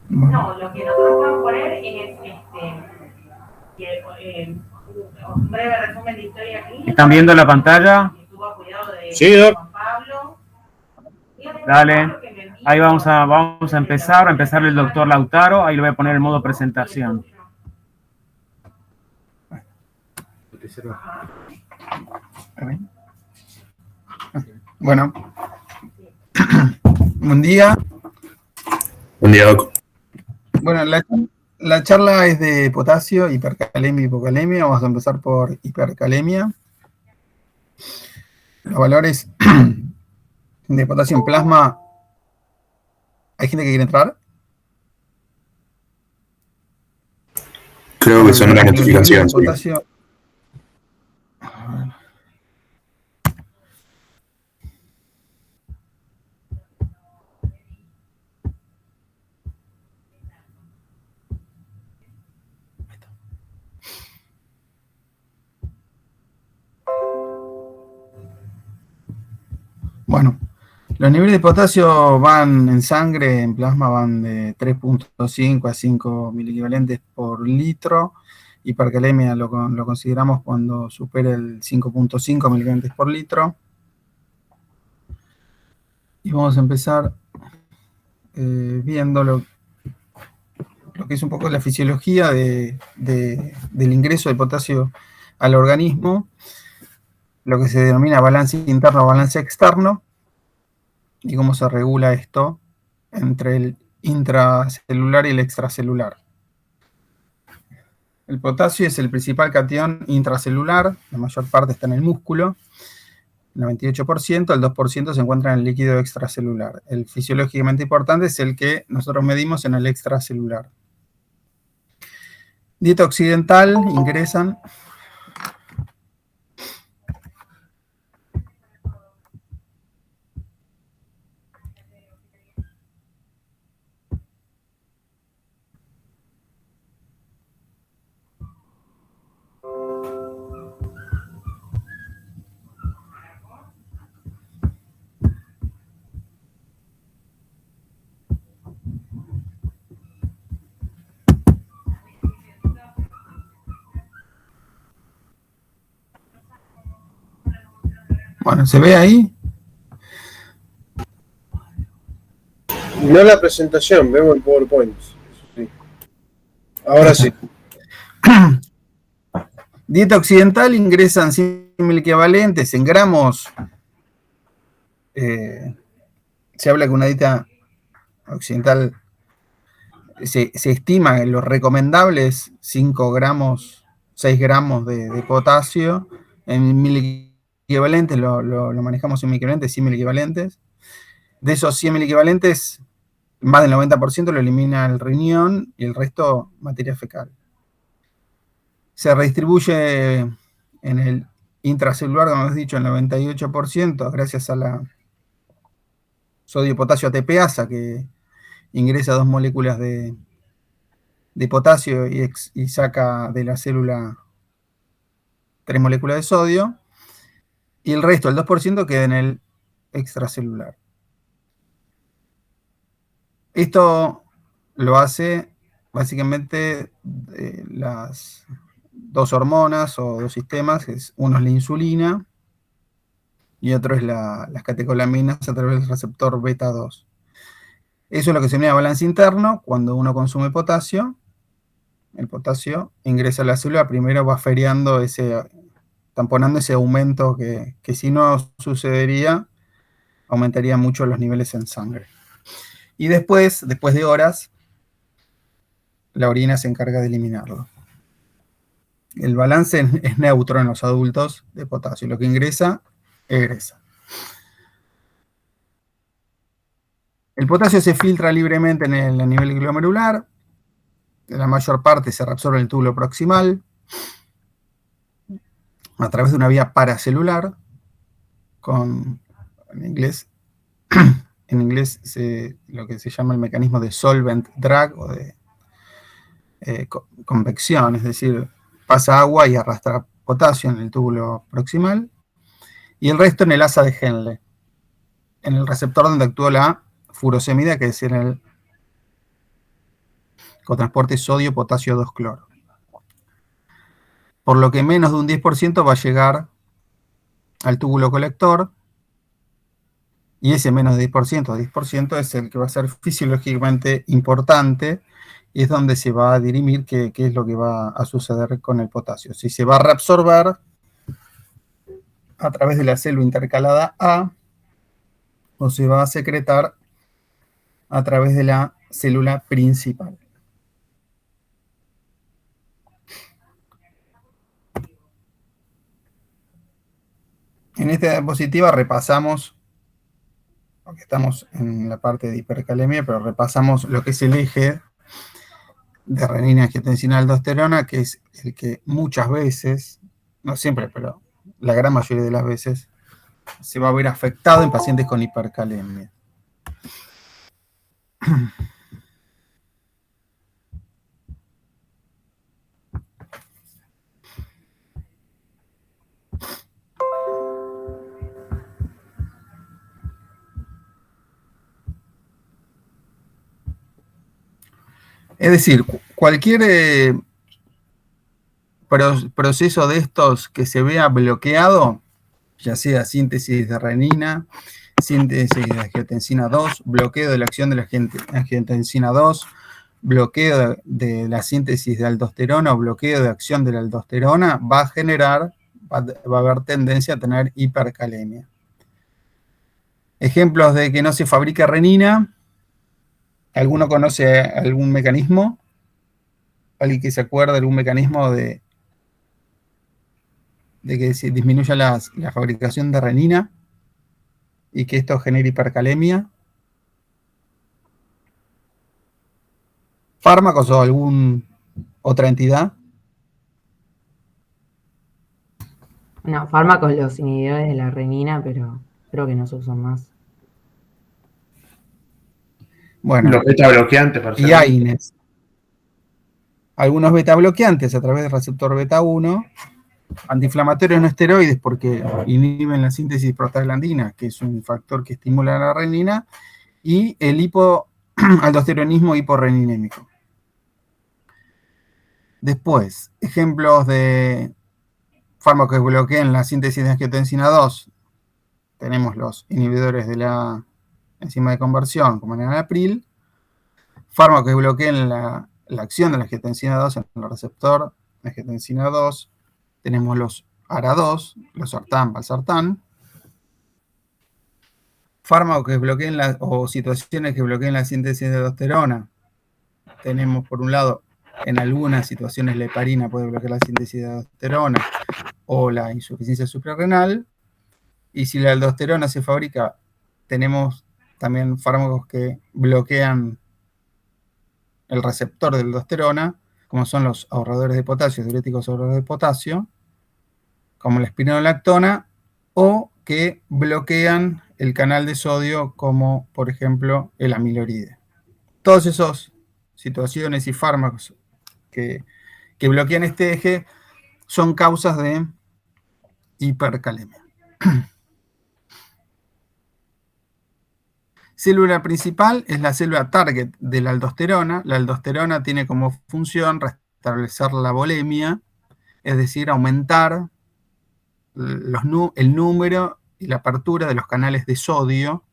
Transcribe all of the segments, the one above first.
No, lo que nosotros podemos poner es un breve resumen de historia clínica. ¿Están viendo la pantalla? Estuvo a cuidado de Sí, Doc. Juan Pablo. Dale. Ahí vamos a empezar. Va a empezar el doctor Lautaro. Ahí le voy a poner el modo presentación. Bueno. Buen día. Buen día, Doc. Bueno, la charla es de potasio, hipercalemia y hipocalemia. Vamos a empezar por hipercalemia. Los valores de potasio en plasma. ¿Hay gente que quiere entrar? Creo que son una Los niveles de notificación. Sí. potasio. Bueno, los niveles de potasio van en sangre, en plasma van de 3.5 a 5 miliequivalentes por litro. Hipercalemia lo consideramos cuando supera el 5.5 miliequivalentes por litro. Y vamos a empezar viendo lo que es un poco la fisiología del ingreso de potasio al organismo, lo que se denomina balance interno o balance externo, y cómo se regula esto entre el intracelular y el extracelular. El potasio es el principal catión intracelular, la mayor parte está en el músculo, el 98%, el 2% se encuentra en el líquido extracelular. El fisiológicamente importante es el que nosotros medimos en el extracelular. Dieta occidental, ingresan. Bueno, ¿se ve ahí? No la presentación, vemos el PowerPoint. Sí. Ahora sí. Dieta occidental, ingresan 100 equivalentes en gramos. Se habla que una dieta occidental se estima que lo recomendable es 5 gramos, 6 gramos de potasio en mil equivalentes, lo manejamos en mil equivalentes, 100 mil equivalentes. De esos 100 mil equivalentes, más del 90% lo elimina el riñón y el resto materia fecal. Se redistribuye en el intracelular, como hemos dicho, el 98%, gracias a la sodio-potasio ATPasa, que ingresa 2 moléculas de potasio y saca de la célula 3 moléculas de sodio. Y el resto, el 2%, queda en el extracelular. Esto lo hace básicamente las dos hormonas o dos sistemas, uno es la insulina y otro es las catecolaminas a través del receptor beta 2. Eso es lo que se llama balance interno. Cuando uno consume potasio, el potasio ingresa a la célula, primero va feriando tamponando ese aumento que si no sucedería, aumentaría mucho los niveles en sangre. Y después de horas, la orina se encarga de eliminarlo. El balance es neutro en los adultos de potasio. Lo que ingresa, egresa. El potasio se filtra libremente en el nivel glomerular. La mayor parte se reabsorbe en el túbulo proximal a través de una vía paracelular en inglés lo que se llama el mecanismo de solvent drag o de convección, es decir, pasa agua y arrastra potasio en el túbulo proximal, y el resto en el asa de Henle, en el receptor donde actúa la furosemida, que es en el cotransporte sodio-potasio 2-cloro. Por lo que menos de un 10% va a llegar al túbulo colector, y ese menos de 10% es el que va a ser fisiológicamente importante, y es donde se va a dirimir qué es lo que va a suceder con el potasio. Si se va a reabsorber a través de la célula intercalada A, o se va a secretar a través de la célula principal. En esta diapositiva repasamos, porque estamos en la parte de hipercalemia, pero repasamos lo que es el eje de renina, angiotensina, aldosterona, que es el que muchas veces, no siempre, pero la gran mayoría de las veces, se va a ver afectado en pacientes con hipercalemia. Es decir, cualquier proceso de estos que se vea bloqueado, ya sea síntesis de renina, síntesis de angiotensina 2, bloqueo de la acción de la angiotensina 2, bloqueo de la síntesis de aldosterona o bloqueo de acción de la aldosterona, va a haber tendencia a tener hipercalemia. Ejemplos de que no se fabrica renina. ¿Alguno conoce algún mecanismo? ¿Alguien que se acuerda de algún mecanismo de que se disminuya la fabricación de renina y que esto genere hipercalemia? ¿Fármacos o alguna otra entidad? No, fármacos, los inhibidores de la renina, pero creo que no se usan más. Bueno, Los beta bloqueantes, por y AINES. Algunos beta bloqueantes a través del receptor beta 1, antiinflamatorios no esteroides porque inhiben la síntesis de prostaglandina, que es un factor que estimula la renina, y el aldosteronismo hiporreninémico. Después, ejemplos de fármacos que bloquean la síntesis de angiotensina 2. Tenemos los inhibidores de la enzima de conversión, como el enalapril. Fármacos que bloquean la acción de la angiotensina 2 en el receptor de angiotensina 2. Tenemos los ARA2, los sartán, valsartán. Fármacos que bloqueen o situaciones que bloqueen la síntesis de aldosterona. Tenemos, por un lado, en algunas situaciones la heparina puede bloquear la síntesis de aldosterona o la insuficiencia suprarrenal. Y si la aldosterona se fabrica, tenemos también fármacos que bloquean el receptor de aldosterona, como son los ahorradores de potasio, diuréticos ahorradores de potasio, como la espironolactona, o que bloquean el canal de sodio, como por ejemplo el amiloride. Todas esas situaciones y fármacos que bloquean este eje son causas de hipercalemia. Célula principal es la célula target de la aldosterona. La aldosterona tiene como función restablecer la volemia, es decir, aumentar el número y la apertura de los canales de sodio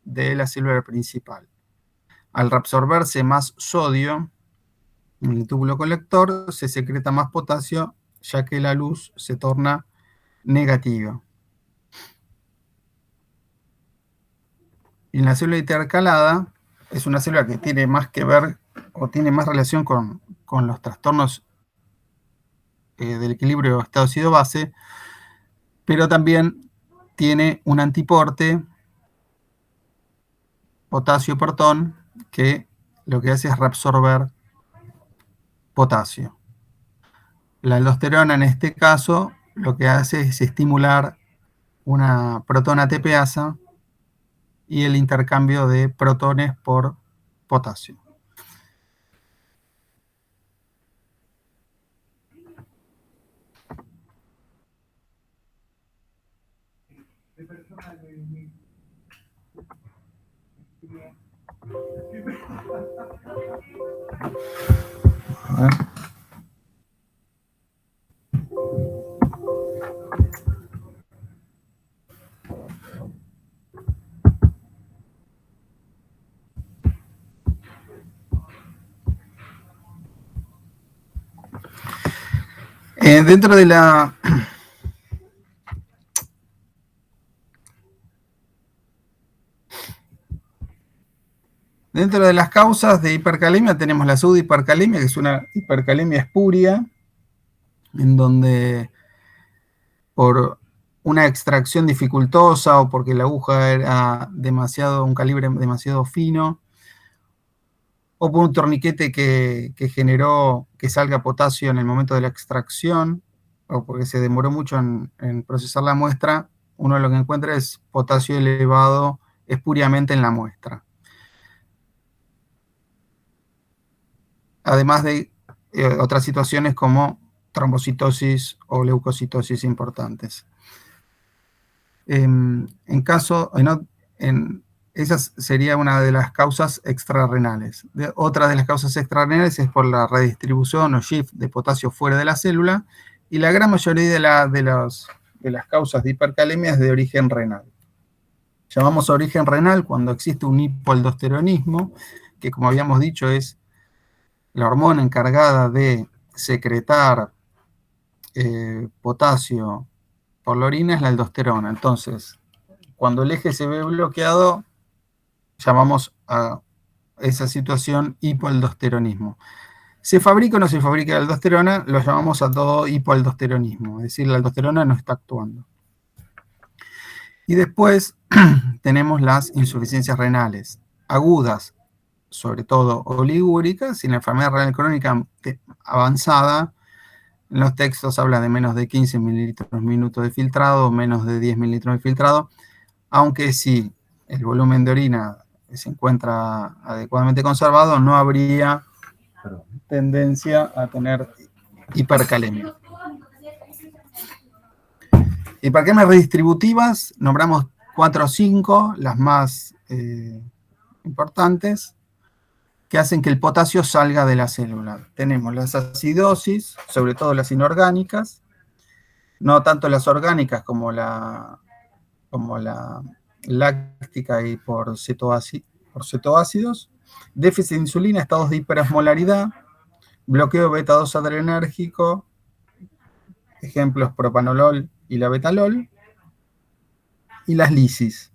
de la célula principal. Al reabsorberse más sodio en el túbulo colector, se secreta más potasio, ya que la luz se torna negativa. Y en la célula intercalada es una célula que tiene más que ver o tiene más relación con los trastornos del equilibrio estado ácido-base, pero también tiene un antiporte, potasio-protón, que lo que hace es reabsorber potasio. La aldosterona en este caso lo que hace es estimular una protona ATPasa y el intercambio de protones por potasio. A ver. Dentro de la... Dentro de las causas de hipercalemia tenemos la pseudohipercalemia, que es una hipercalemia espuria, en donde por una extracción dificultosa o porque la aguja era un calibre demasiado fino, o por un torniquete que generó que salga potasio en el momento de la extracción, o porque se demoró mucho en procesar la muestra, uno lo que encuentra es potasio elevado espuriamente en la muestra. Además de otras situaciones como trombocitosis o leucocitosis importantes. Esa sería una de las causas extrarrenales. Otra de las causas extrarrenales es por la redistribución o shift de potasio fuera de la célula, y la gran mayoría de las causas de hipercalemia es de origen renal. Llamamos origen renal cuando existe un hipoaldosteronismo, que como habíamos dicho es la hormona encargada de secretar potasio por la orina, es la aldosterona. Entonces, cuando el eje se ve bloqueado, llamamos a esa situación hipoaldosteronismo. ¿Se fabrica o no se fabrica la aldosterona? Lo llamamos a todo hipoaldosteronismo, es decir, la aldosterona no está actuando. Y después tenemos las insuficiencias renales agudas, sobre todo oligúricas, y la enfermedad renal crónica avanzada. En los textos habla de menos de 15 mililitros por minuto de filtrado, menos de 10 mililitros de filtrado, aunque si el volumen de orina se encuentra adecuadamente conservado, no habría tendencia a tener hipercalemia. Hipercalemias redistributivas, nombramos 4 o 5, las más importantes, que hacen que el potasio salga de la célula. Tenemos las acidosis, sobre todo las inorgánicas, no tanto las orgánicas como la láctica y por cetoácidos, déficit de insulina, estados de hiperosmolaridad, bloqueo beta-2 adrenérgico, ejemplos propanolol y la betalol, y las lisis.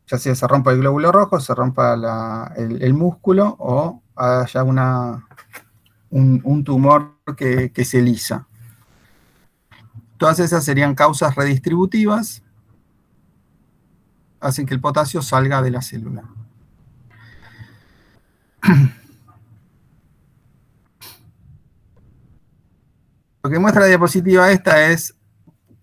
Ya sea se rompa el glóbulo rojo, se rompa el músculo o haya un tumor que se lisa. Todas esas serían causas redistributivas, hacen que el potasio salga de la célula. Lo que muestra la diapositiva esta es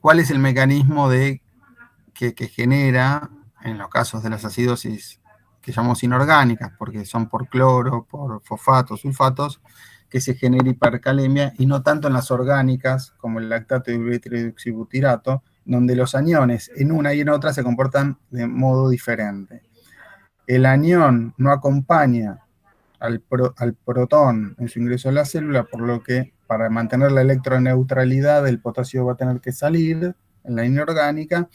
cuál es el mecanismo que genera, en los casos de las acidosis que llamamos inorgánicas, porque son por cloro, por fosfatos, sulfatos, que se genera hipercalemia, y no tanto en las orgánicas, como el lactato y butirato, donde los aniones en una y en otra se comportan de modo diferente. El anión no acompaña al protón en su ingreso a la célula, por lo que para mantener la electroneutralidad el potasio va a tener que salir en la inorgánica,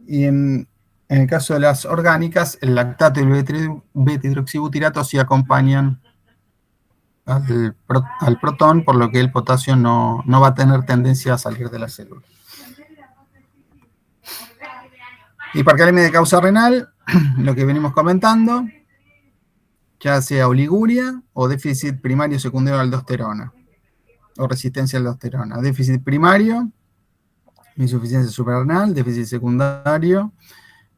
y en el caso de las orgánicas, el lactato y el beta-hidroxibutirato sí acompañan al protón, por lo que el potasio no va a tener tendencia a salir de la célula. Hipercalemia de causa renal, lo que venimos comentando, ya sea oliguria o déficit primario secundario de aldosterona, o resistencia a aldosterona. Déficit primario, insuficiencia suprarrenal; déficit secundario,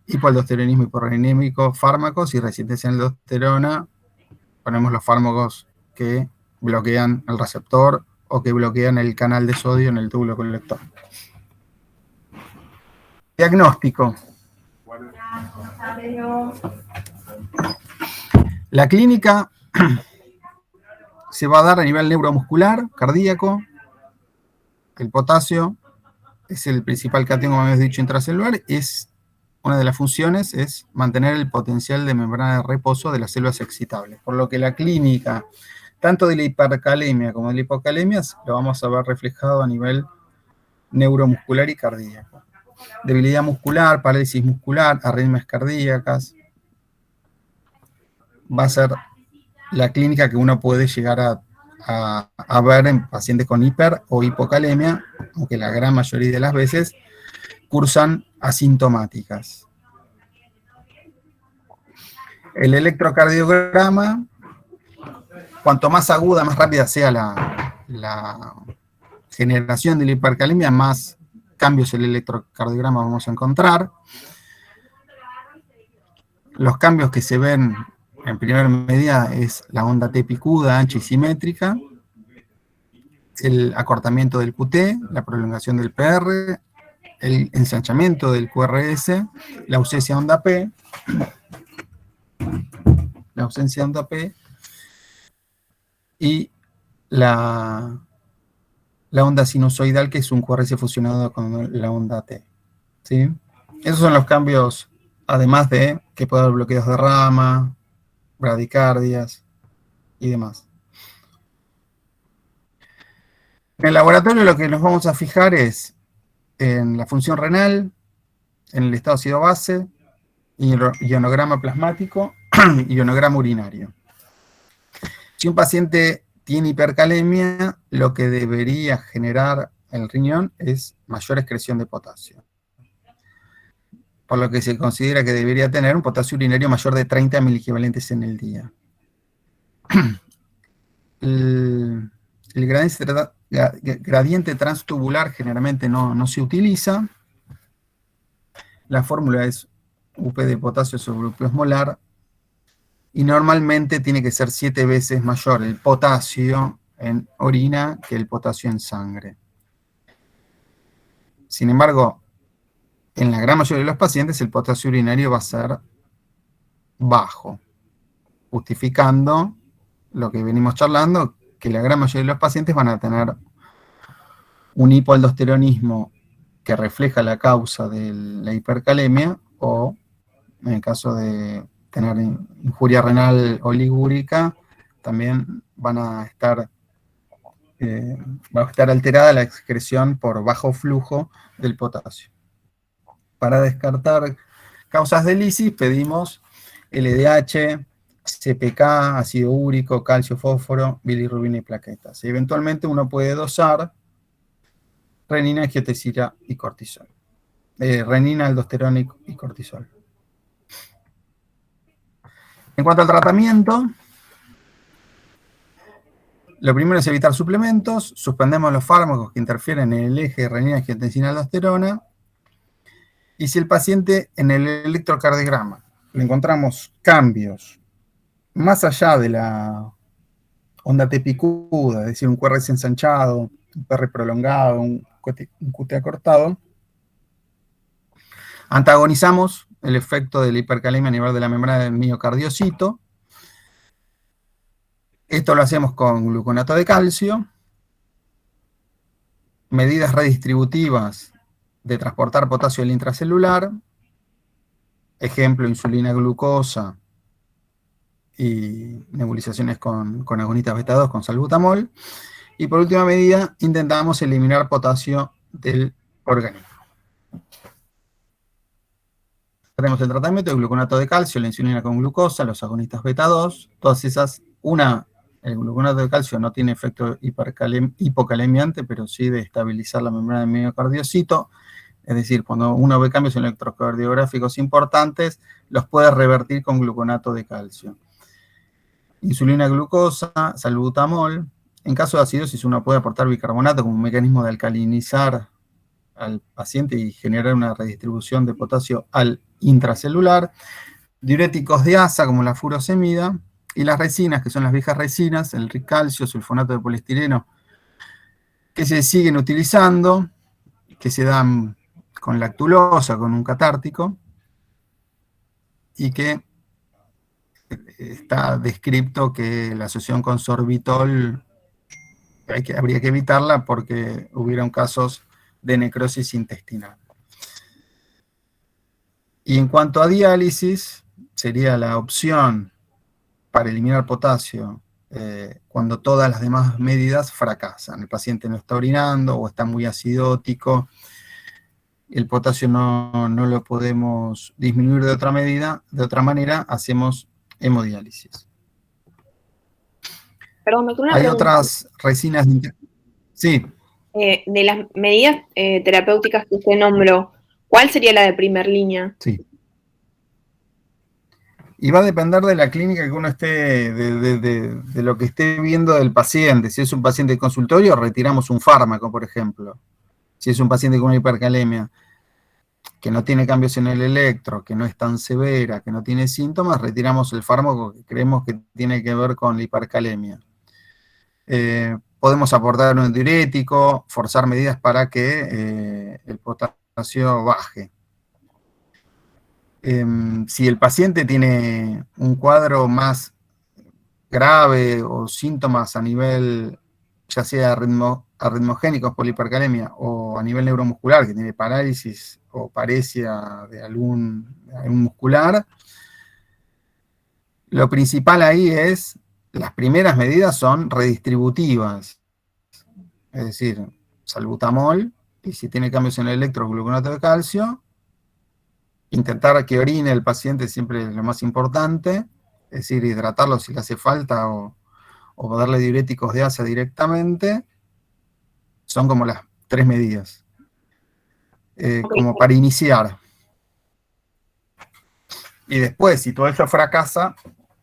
hipoaldosteronismo hiporrenímico, fármacos; y resistencia a aldosterona, ponemos los fármacos que bloquean el receptor o que bloquean el canal de sodio en el túbulo colector. Diagnóstico. La clínica se va a dar a nivel neuromuscular, cardíaco. El potasio es el principal catión, como habíamos dicho, intracelular. Es una de las funciones es mantener el potencial de membrana de reposo de las células excitables, por lo que la clínica, tanto de la hipercalemia como de la hipocalemia, lo vamos a ver reflejado a nivel neuromuscular y cardíaco. Debilidad muscular, parálisis muscular, arritmias cardíacas. Va a ser la clínica que uno puede llegar a ver en pacientes con hiper o hipocalemia, aunque la gran mayoría de las veces cursan asintomáticas. El electrocardiograma, cuanto más aguda, más rápida sea la generación de la hipercalemia, más cambios en el electrocardiograma vamos a encontrar. Los cambios que se ven en primera medida es la onda T picuda, ancha y simétrica, el acortamiento del QT, la prolongación del PR, el ensanchamiento del QRS, la ausencia de onda P, y la onda sinusoidal, que es un QRS fusionado con la onda T. ¿Sí? Esos son los cambios, además de que puede haber bloqueos de rama, bradicardias y demás. En el laboratorio lo que nos vamos a fijar es en la función renal, en el estado ácido-base, ionograma plasmático y ionograma urinario. Si un paciente tiene hipercalemia, lo que debería generar el riñón es mayor excreción de potasio, por lo que se considera que debería tener un potasio urinario mayor de 30 miliequivalentes en el día. El gradiente transtubular generalmente no se utiliza. La fórmula es UP de potasio sobre UP osmolar, y normalmente tiene que ser 7 veces mayor el potasio en orina que el potasio en sangre. Sin embargo, en la gran mayoría de los pacientes el potasio urinario va a ser bajo, justificando lo que venimos charlando, que la gran mayoría de los pacientes van a tener un hipoaldosteronismo que refleja la causa de la hipercalemia, o en el caso de tener injuria renal oligúrica, también va a estar alterada la excreción por bajo flujo del potasio. Para descartar causas de lisis pedimos LDH, CPK, ácido úrico, calcio, fósforo, bilirrubina y plaquetas. Y eventualmente uno puede dosar renina, angiotensina y cortisol. Renina, aldosterona y cortisol. En cuanto al tratamiento, lo primero es evitar suplementos, suspendemos los fármacos que interfieren en el eje de renina, angiotensina y aldosterona, y si el paciente en el electrocardiograma le encontramos cambios más allá de la onda T picuda, es decir, un QRS ensanchado, un PR prolongado, un QT acortado, antagonizamos el efecto de la hipercalemia a nivel de la membrana del miocardiocito. Esto lo hacemos con gluconato de calcio, medidas redistributivas de transportar potasio al intracelular, ejemplo, insulina glucosa y nebulizaciones con agonistas beta 2 con salbutamol, y por última medida intentamos eliminar potasio del organismo. Tenemos el tratamiento de gluconato de calcio, la insulina con glucosa, los agonistas beta 2, todas esas, el gluconato de calcio no tiene efecto hipocalemiante, pero sí de estabilizar la membrana del miocardiocito, es decir, cuando uno ve cambios electrocardiográficos importantes, los puede revertir con gluconato de calcio. Insulina glucosa, salbutamol. En caso de acidosis uno puede aportar bicarbonato como un mecanismo de alcalinizar al paciente y generar una redistribución de potasio al intracelular. Diuréticos de asa como la furosemida, y las resinas, que son las viejas resinas, el ricalcio, sulfonato de poliestireno, que se siguen utilizando, que se dan con lactulosa, con un catártico, y que está descrito que la asociación con sorbitol habría que evitarla porque hubieron casos de necrosis intestinal. Y en cuanto a diálisis, sería la opción para eliminar potasio cuando todas las demás medidas fracasan. El paciente no está orinando o está muy acidótico. El potasio no lo podemos disminuir de otra manera, hacemos hemodiálisis. Perdón, doctor, una Hay pregunta. otras resinas. Sí. De las medidas terapéuticas que usted nombró, ¿cuál sería la de primer línea? Sí. Y va a depender de la clínica que uno esté, de lo que esté viendo del paciente. Si es un paciente de consultorio, retiramos un fármaco, por ejemplo. Si es un paciente con una hipercalemia, que no tiene cambios en el electro, que no es tan severa, que no tiene síntomas, retiramos el fármaco que creemos que tiene que ver con la hipercalemia. Podemos aportar un diurético, forzar medidas para que el potasio baje. Si el paciente tiene un cuadro más grave o síntomas a nivel, ya sea arritmogénicos por la hipercalemia o a nivel neuromuscular, que tiene parálisis o paresia de algún muscular, lo principal ahí es, las primeras medidas son redistributivas, es decir, salbutamol, y si tiene cambios en el electrogluconato de calcio, intentar que orine el paciente siempre es lo más importante, es decir, hidratarlo si le hace falta o darle diuréticos de asa directamente, son como las 3 medidas, como para iniciar. Y después, si todo eso fracasa,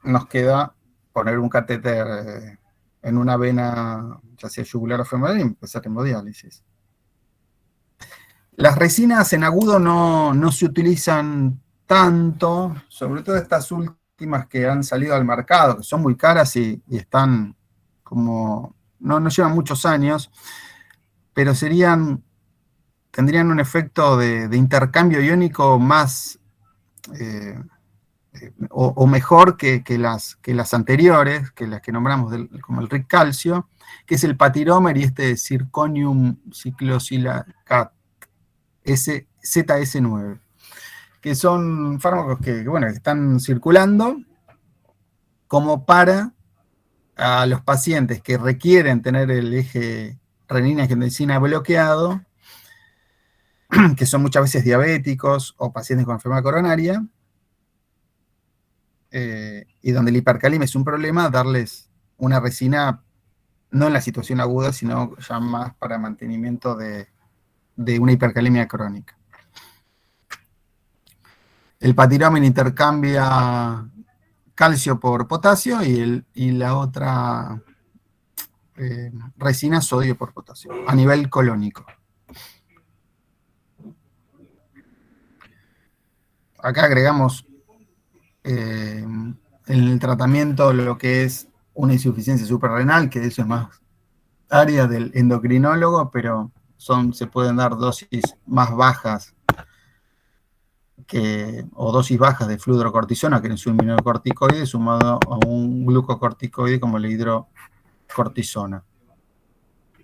nos queda poner un catéter en una vena, ya sea yugular o femoral, y empezar hemodiálisis. Las resinas en agudo no se utilizan tanto, sobre todo estas últimas que han salido al mercado, que son muy caras y están como, no llevan muchos años, pero tendrían un efecto de intercambio iónico más o mejor que las anteriores, que las que nombramos como el RIC calcio, que es el patiromer y este zirconium ciclosilacat, ZS9, que son fármacos que están circulando como para a los pacientes que requieren tener el eje renina-angiotensina bloqueado, que son muchas veces diabéticos o pacientes con enfermedad coronaria, y donde la hipercalemia es un problema, darles una resina no en la situación aguda, sino ya más para mantenimiento de una hipercalemia crónica. El patiromer intercambia calcio por potasio y la otra resina sodio por potasio, a nivel colónico. Acá agregamos en el tratamiento lo que es una insuficiencia suprarrenal, que eso es más área del endocrinólogo, pero se pueden dar dosis más bajas o dosis bajas de fludrocortisona, que es un mineralocorticoide, sumado a un glucocorticoide como la hidrocortisona,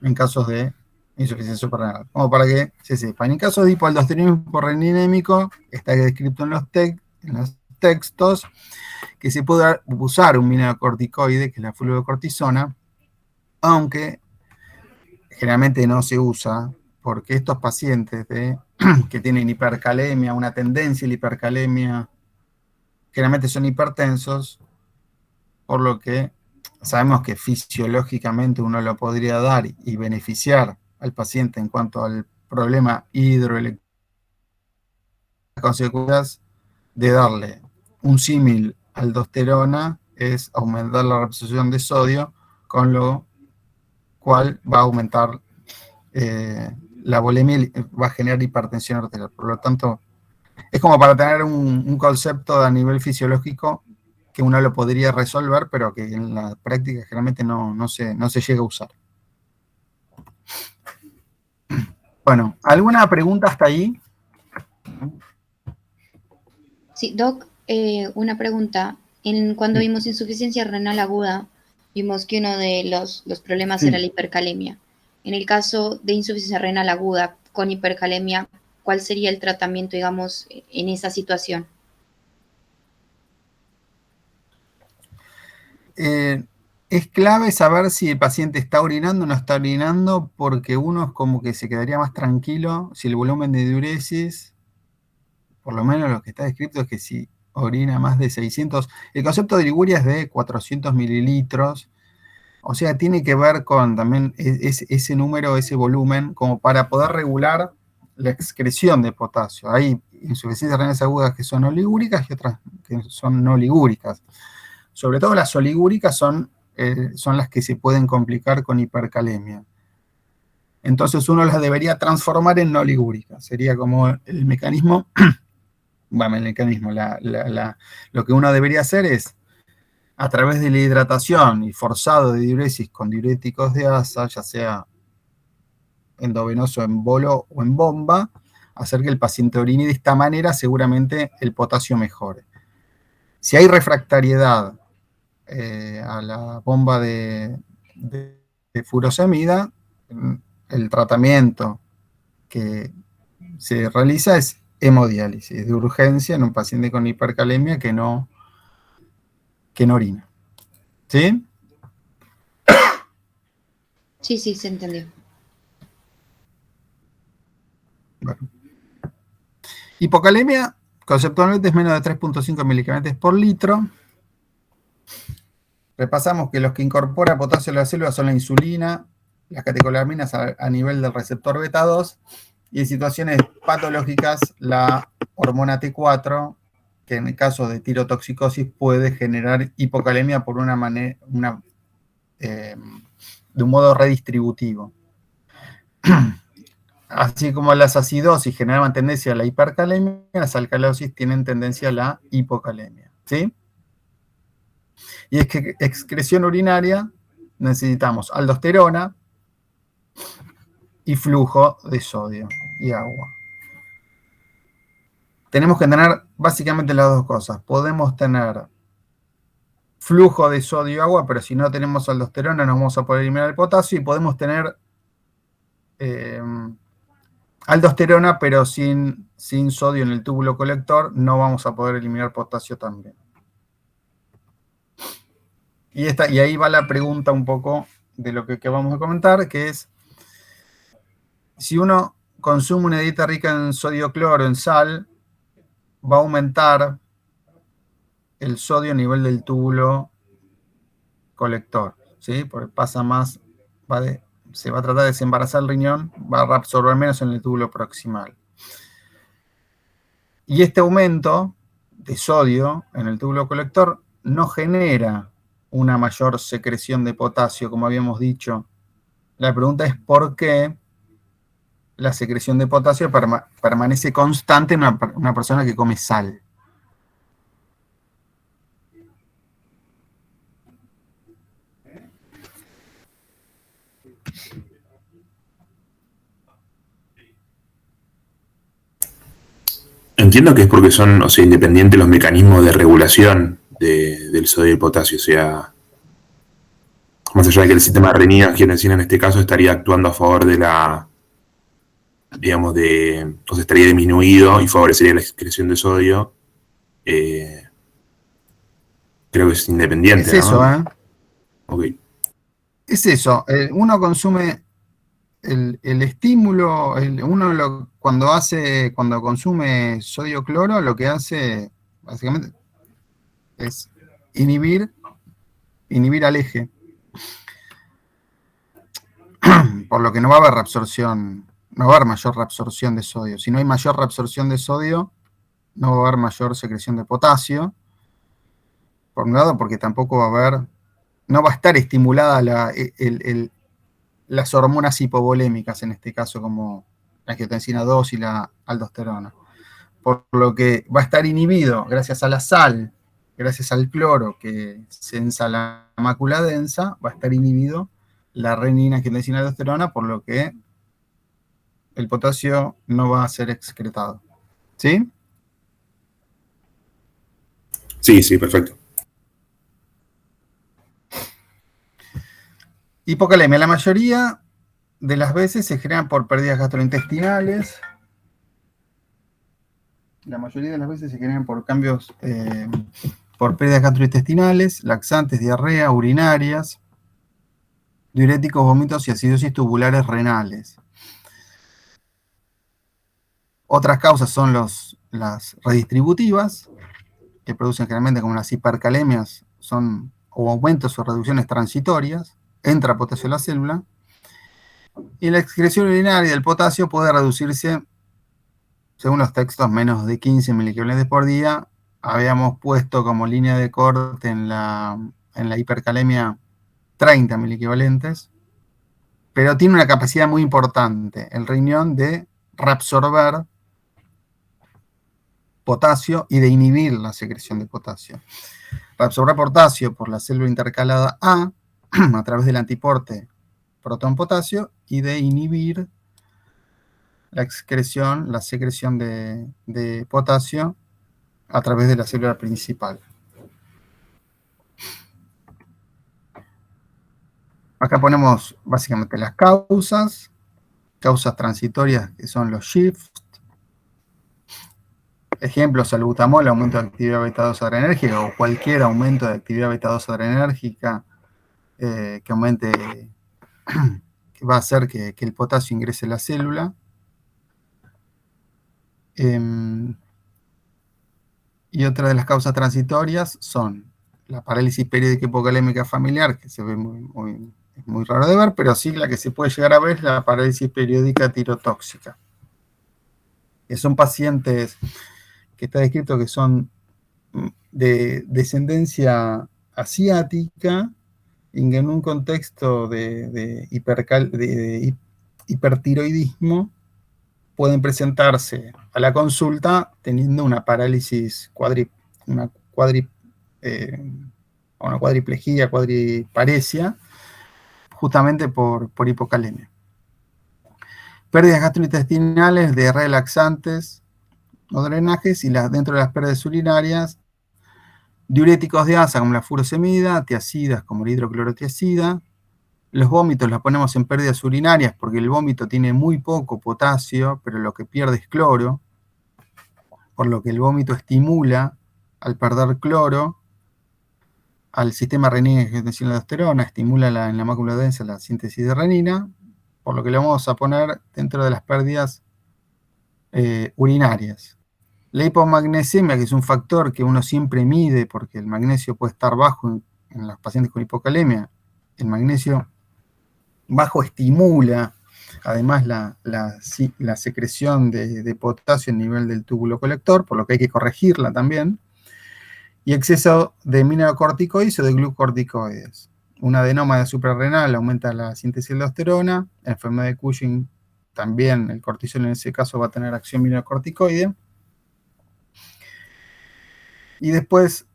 en casos de insuficiencia suprarrenal. Como para que se sepan. En caso de hipoaldosteronismo hiporreninémico, está descrito en los textos que se puede usar un mineralocorticoide, que es la fludrocortisona, aunque generalmente no se usa, porque estos pacientes que tienen hipercalemia, una tendencia a la hipercalemia, generalmente son hipertensos, por lo que sabemos que fisiológicamente uno lo podría dar y beneficiar al paciente en cuanto al problema hidroeléctrico. Las consecuencias de darle un símil aldosterona es aumentar la reabsorción de sodio, con lo cual va a aumentar la volemia y va a generar hipertensión arterial. Por lo tanto, es como para tener un concepto a nivel fisiológico que uno lo podría resolver, pero que en la práctica generalmente no se llega a usar. Bueno, ¿alguna pregunta hasta ahí? Sí, Doc, una pregunta. Cuando vimos insuficiencia renal aguda, vimos que uno de los problemas era la hipercalemia. En el caso de insuficiencia renal aguda con hipercalemia, cuál sería el tratamiento, digamos, en esa situación. Es clave saber si el paciente está orinando o no está orinando, porque uno es como que se quedaría más tranquilo si el volumen de diuresis, por lo menos lo que está descrito es que si orina más de 600, el concepto de oliguria es de 400 mililitros, o sea, tiene que ver con también ese número, ese volumen, como para poder regular la excreción de potasio. Hay insuficiencias renales agudas que son oligúricas y otras que son no ligúricas. Sobre todo las oligúricas son las que se pueden complicar con hipercalemia. Entonces uno las debería transformar en no ligúricas. Sería como el mecanismo, lo que uno debería hacer es, a través de la hidratación y forzado de diuresis con diuréticos de asa, ya sea endovenoso en bolo o en bomba, hacer que el paciente orine y de esta manera seguramente el potasio mejore. Si hay refractariedad a la bomba de furosemida, el tratamiento que se realiza es hemodiálisis de urgencia en un paciente con hipercalemia que no orina. ¿Sí? Sí, se entendió. Bueno. Hipocalemia conceptualmente es menos de 3.5 miligramos por litro. Repasamos que los que incorpora potasio a la célula son la insulina, las catecolaminas a nivel del receptor beta 2 y en situaciones patológicas la hormona T4, que en el caso de tirotoxicosis puede generar hipocalemia por de un modo redistributivo. Así como las acidosis generaban tendencia a la hipercalemia, las alcalosis tienen tendencia a la hipocalemia. ¿Sí? Y es que excreción urinaria necesitamos aldosterona y flujo de sodio y agua. Tenemos que tener básicamente las dos cosas. Podemos tener flujo de sodio y agua, pero si no tenemos aldosterona no vamos a poder eliminar el potasio, y podemos tener aldosterona, pero sin sodio en el túbulo colector, no vamos a poder eliminar potasio también. Y ahí va la pregunta un poco de lo que vamos a comentar, que es, si uno consume una dieta rica en sodio cloro, en sal, va a aumentar el sodio a nivel del túbulo colector, ¿sí? Porque pasa más, se va a tratar de desembarazar el riñón, va a absorber menos en el túbulo proximal. Y este aumento de sodio en el túbulo colector no genera una mayor secreción de potasio, como habíamos dicho. La pregunta es por qué la secreción de potasio permanece constante en una persona que come sal. Entiendo que es porque son, o sea, independientes los mecanismos de regulación del sodio y el potasio, o sea, más allá de que el sistema de renina-angiotensina en este caso estaría actuando a favor de la, digamos, o sea, estaría disminuido y favorecería la excreción de sodio, creo que es independiente, Es eso, ¿no? Ok. Es eso. Uno consume el estímulo, cuando consume sodio cloro, lo que hace básicamente es inhibir al eje. Por lo que no va a haber reabsorción, no va a haber mayor reabsorción de sodio. Si no hay mayor reabsorción de sodio, no va a haber mayor secreción de potasio. Por un lado, porque tampoco va a haber, no va a estar estimulada las hormonas hipovolémicas, en este caso como la angiotensina 2 y la aldosterona. Por lo que va a estar inhibido, gracias a la sal, gracias al cloro que sensa la mácula densa, va a estar inhibido la renina, angiotensina y aldosterona, por lo que el potasio no va a ser excretado. ¿Sí? Sí, perfecto. Hipocalemia, la mayoría de las veces se generan por pérdidas gastrointestinales, La mayoría de las veces se generan por cambios, por pérdidas gastrointestinales, laxantes, diarrea, urinarias, diuréticos, vómitos y acidosis tubulares renales. Otras causas son las redistributivas, que producen generalmente como las hipercalemias, son o aumentos o reducciones transitorias, entra potasio en la célula, y la excreción urinaria del potasio puede reducirse, según los textos, menos de 15 miliequivalentes por día. Habíamos puesto como línea de corte en la hipercalemia 30 miliequivalentes, pero tiene una capacidad muy importante, el riñón, de reabsorber potasio y de inhibir la secreción de potasio. Reabsorber potasio por la célula intercalada A a través del antiporte protón-potasio y de inhibir la secreción de potasio a través de la célula principal. Acá ponemos básicamente las causas transitorias, que son los shifts. Ejemplos: salbutamol, aumento de actividad beta-2 adrenérgica, o cualquier aumento de actividad beta-2 adrenérgica que aumente, que va a hacer que el potasio ingrese a la célula. Y otra de las causas transitorias son la parálisis periódica hipocalémica familiar, que se ve es muy raro de ver, pero sí la que se puede llegar a ver es la parálisis periódica tirotóxica, que son pacientes que está descrito que son de descendencia asiática y que en un contexto de hipertiroidismo pueden presentarse a la consulta teniendo una parálisis una cuadriplejía, cuadriparesia, justamente por hipocalemia. Pérdidas gastrointestinales, diarrea, laxantes o drenajes, y dentro de las pérdidas urinarias, diuréticos de asa como la furosemida, tiacidas como la hidroclorotiacida. Los vómitos los ponemos en pérdidas urinarias porque el vómito tiene muy poco potasio, pero lo que pierde es cloro, por lo que el vómito estimula, al perder cloro, al sistema renina-angiotensina-aldosterona, estimula en la mácula densa la síntesis de renina, por lo que le vamos a poner dentro de las pérdidas urinarias. La hipomagnesiemia, que es un factor que uno siempre mide porque el magnesio puede estar bajo en los pacientes con hipocalemia. El magnesio bajo estimula además la secreción de potasio a nivel del túbulo colector, por lo que hay que corregirla también. Y exceso de mineralocorticoides o de glucocorticoides. Un adenoma suprarrenal aumenta la síntesis de aldosterona. En enfermedad de Cushing también el cortisol en ese caso va a tener acción mineralocorticoide. Y después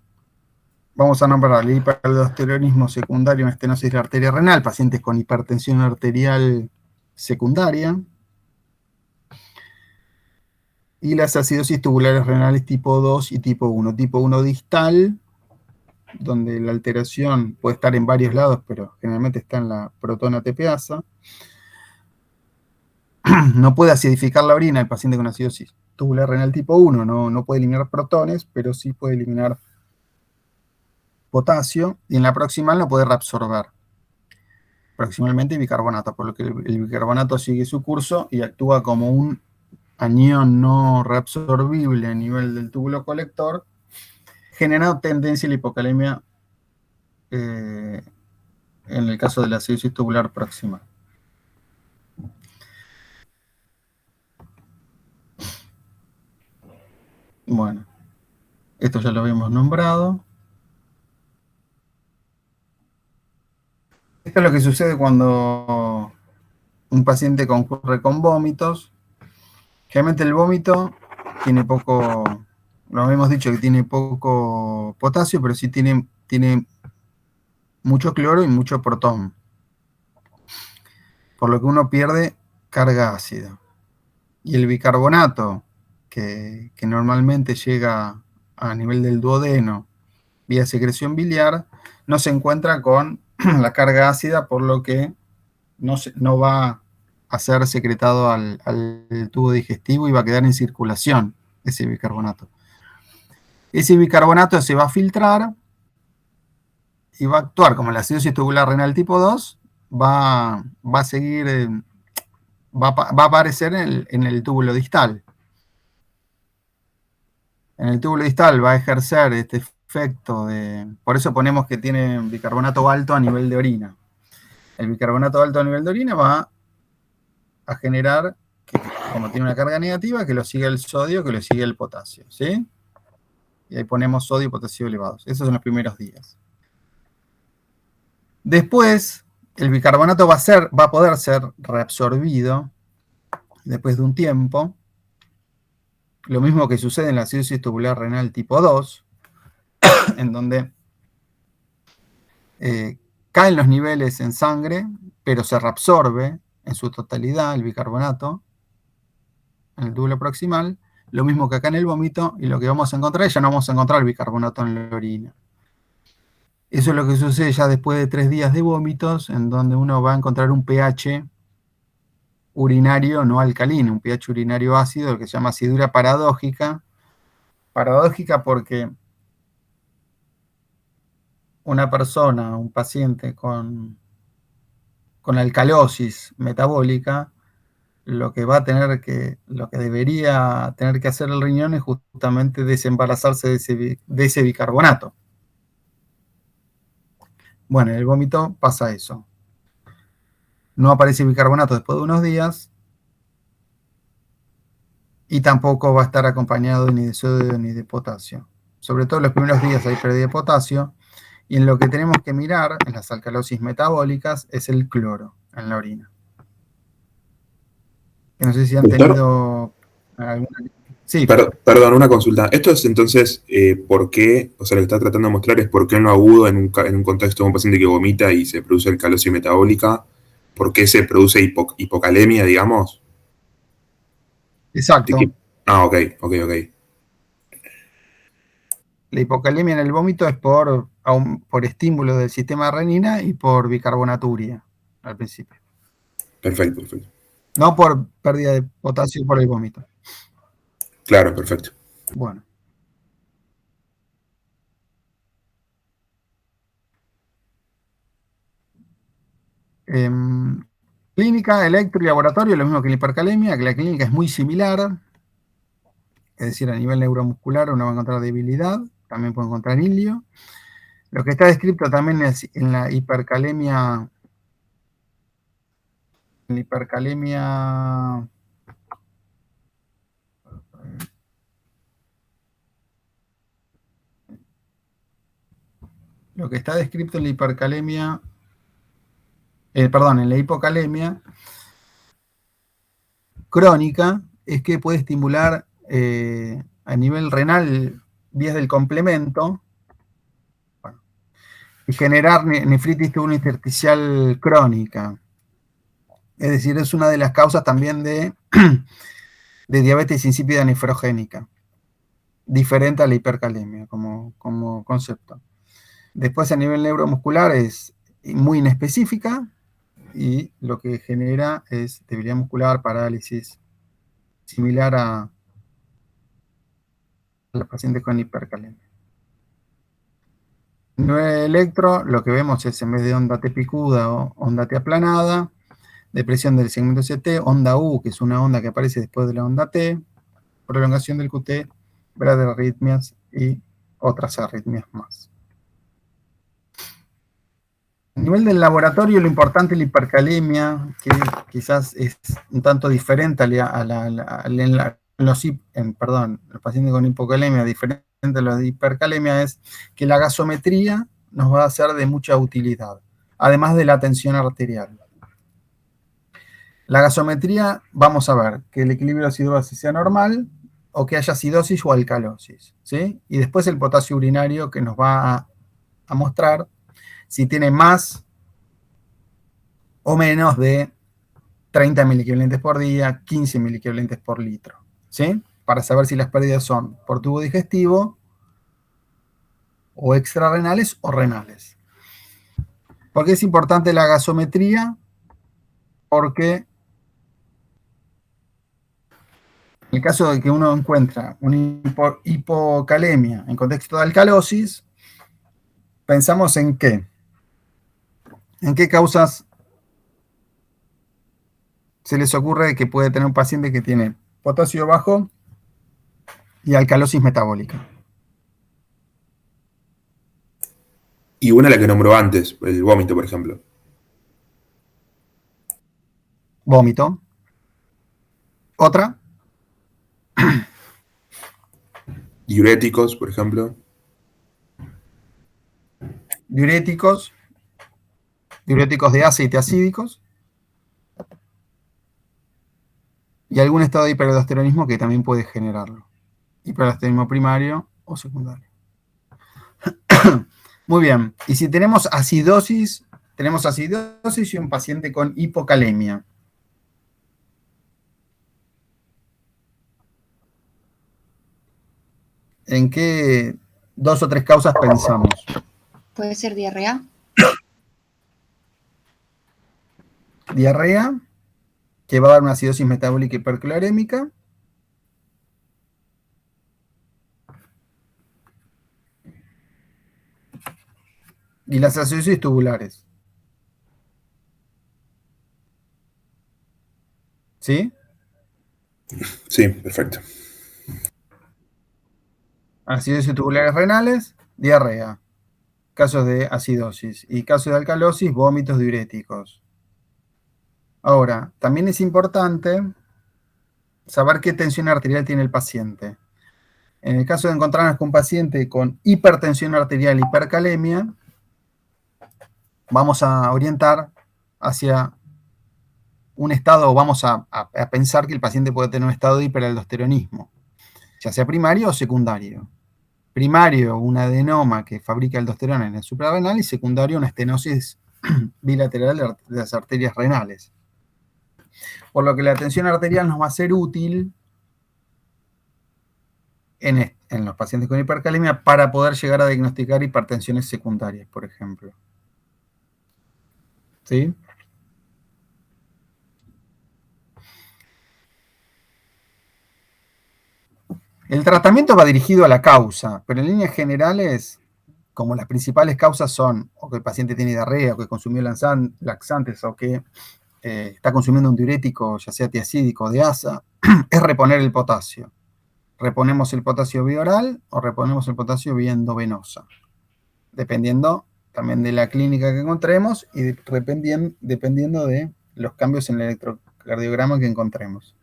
vamos a nombrar el hiperaldosteronismo secundario en estenosis de la arteria renal, pacientes con hipertensión arterial secundaria. Y las acidosis tubulares renales tipo 2 y tipo 1. Tipo 1 distal, donde la alteración puede estar en varios lados, pero generalmente está en la protona tepeasa. No puede acidificar la orina el paciente con acidosis tubular renal tipo 1, no puede eliminar protones, pero sí puede eliminar potasio, y en la proximal no puede reabsorber. Proximalmente bicarbonato, por lo que el bicarbonato sigue su curso y actúa como un anión no reabsorbible a nivel del túbulo colector, generando tendencia a la hipocalemia en el caso de la acidosis tubular proximal. Bueno, esto ya lo habíamos nombrado. Esto es lo que sucede cuando un paciente concurre con vómitos. Generalmente el vómito tiene poco, lo habíamos dicho que tiene poco potasio, pero sí tiene mucho cloro y mucho protón, por lo que uno pierde carga ácida. Y el bicarbonato, que normalmente llega a nivel del duodeno vía secreción biliar, no se encuentra con la carga ácida, por lo que no va a ser secretado al tubo digestivo y va a quedar en circulación. ese bicarbonato. Ese bicarbonato se va a filtrar y va a actuar como la acidosis tubular renal tipo 2, va a seguir, va a aparecer en el túbulo distal. En el túbulo distal va a ejercer este efecto por eso ponemos que tiene bicarbonato alto a nivel de orina. El bicarbonato alto a nivel de orina va a generar, como tiene una carga negativa, que lo sigue el sodio, que lo sigue el potasio, ¿sí? Y ahí ponemos sodio y potasio elevados. Esos son los primeros días. Después, el bicarbonato va a poder ser reabsorbido después de un tiempo. Lo mismo que sucede en la acidosis tubular renal tipo 2, en donde caen los niveles en sangre, pero se reabsorbe en su totalidad el bicarbonato en el túbulo proximal, lo mismo que acá en el vómito, y lo que vamos a encontrar es ya no vamos a encontrar bicarbonato en la orina. Eso es lo que sucede ya después de 3 días de vómitos, en donde uno va a encontrar un pH urinario no alcalino, un pH urinario ácido, lo que se llama acidura paradójica. Paradójica porque una persona, un paciente con alcalosis metabólica, lo que debería tener que hacer el riñón es justamente desembarazarse de ese bicarbonato. Bueno, en el vómito pasa eso. No aparece bicarbonato después de unos días y tampoco va a estar acompañado ni de sodio ni de potasio. Sobre todo en los primeros días hay pérdida de potasio, y en lo que tenemos que mirar en las alcalosis metabólicas es el cloro en la orina. Que no sé si han tenido alguna... Sí. Perdón, una consulta. Esto es entonces, ¿por qué? O sea, lo que está tratando de mostrar es por qué en lo agudo, en un contexto de un paciente que vomita y se produce alcalosis metabólica, ¿por qué se produce hipocalemia, digamos? Exacto. Ok. La hipocalemia en el vómito es por estímulo del sistema de renina y por bicarbonaturia al principio. Perfecto. No por pérdida de potasio por el vómito. Claro, perfecto. Bueno. Clínica, electro y laboratorio, lo mismo que la hipercalemia, que la clínica es muy similar. Es decir, a nivel neuromuscular uno va a encontrar debilidad, también puede encontrar ilio. Lo que está descrito también es en la hipercalemia. Lo que está descrito en la hipercalemia, en la hipocalemia crónica es que puede estimular a nivel renal vías del complemento y generar nefritis tubulointersticial crónica. Es decir, es una de las causas también de diabetes insípida nefrogénica, diferente a la hipercalemia como concepto. Después a nivel neuromuscular es muy inespecífica y lo que genera es debilidad muscular, parálisis, similar a los pacientes con hipercalemia. En nivel electro, lo que vemos es, en vez de onda T picuda o onda T aplanada, depresión del segmento CT, onda U, que es una onda que aparece después de la onda T, prolongación del QT, bradyarritmias y otras arritmias más. A nivel del laboratorio, lo importante es la hipercalemia, que quizás es un tanto diferente los pacientes con hipocalemia, diferente a los de hipercalemia, es que la gasometría nos va a ser de mucha utilidad, además de la tensión arterial. La gasometría, vamos a ver que el equilibrio ácido-base sea normal o que haya acidosis o alcalosis, ¿sí? Y después el potasio urinario, que nos va a mostrar si tiene más o menos de 30 miliequivalentes por día, 15 miliequivalentes por litro, ¿sí? Para saber si las pérdidas son por tubo digestivo o extrarrenales o renales. ¿Por qué es importante la gasometría? Porque En el caso de que uno encuentra una hipocalemia en contexto de alcalosis, pensamos en qué. ¿En qué causas se les ocurre que puede tener un paciente que tiene potasio bajo y alcalosis metabólica? Y una la que nombró antes, el vómito, por ejemplo. Vómito. ¿Otra? Diuréticos, por ejemplo. Diuréticos de aceite acídicos, y algún estado de hiperaldosteronismo que también puede generarlo. Hiperaldosteronismo primario o secundario. Muy bien. Y si tenemos acidosis y un paciente con hipocalemia. ¿En qué 2 o 3 causas pensamos? Puede ser diarrea. Diarrea, que va a dar una acidosis metabólica hiperclorémica. Y las acidosis tubulares. ¿Sí? Sí, perfecto. Acidosis tubulares renales, diarrea. Casos de acidosis. Y casos de alcalosis, vómitos diuréticos. Ahora, también es importante saber qué tensión arterial tiene el paciente. En el caso de encontrarnos con un paciente con hipertensión arterial, hipercalemia, vamos a orientar hacia un estado, o vamos a pensar que el paciente puede tener un estado de hiperaldosteronismo, ya sea primario o secundario. Primario, un adenoma que fabrica aldosterona en el suprarrenal, y secundario, una estenosis bilateral de las arterias renales. Por lo que la tensión arterial nos va a ser útil en los pacientes con hipercalemia para poder llegar a diagnosticar hipertensiones secundarias, por ejemplo. ¿Sí? El tratamiento va dirigido a la causa, pero en líneas generales, como las principales causas son o que el paciente tiene diarrea, o que consumió laxantes, o que está consumiendo un diurético, ya sea tiacídico o de asa, es reponer el potasio. Reponemos el potasio vía oral o reponemos el potasio vía endovenosa, dependiendo también de la clínica que encontremos y dependiendo de los cambios en el electrocardiograma que encontremos.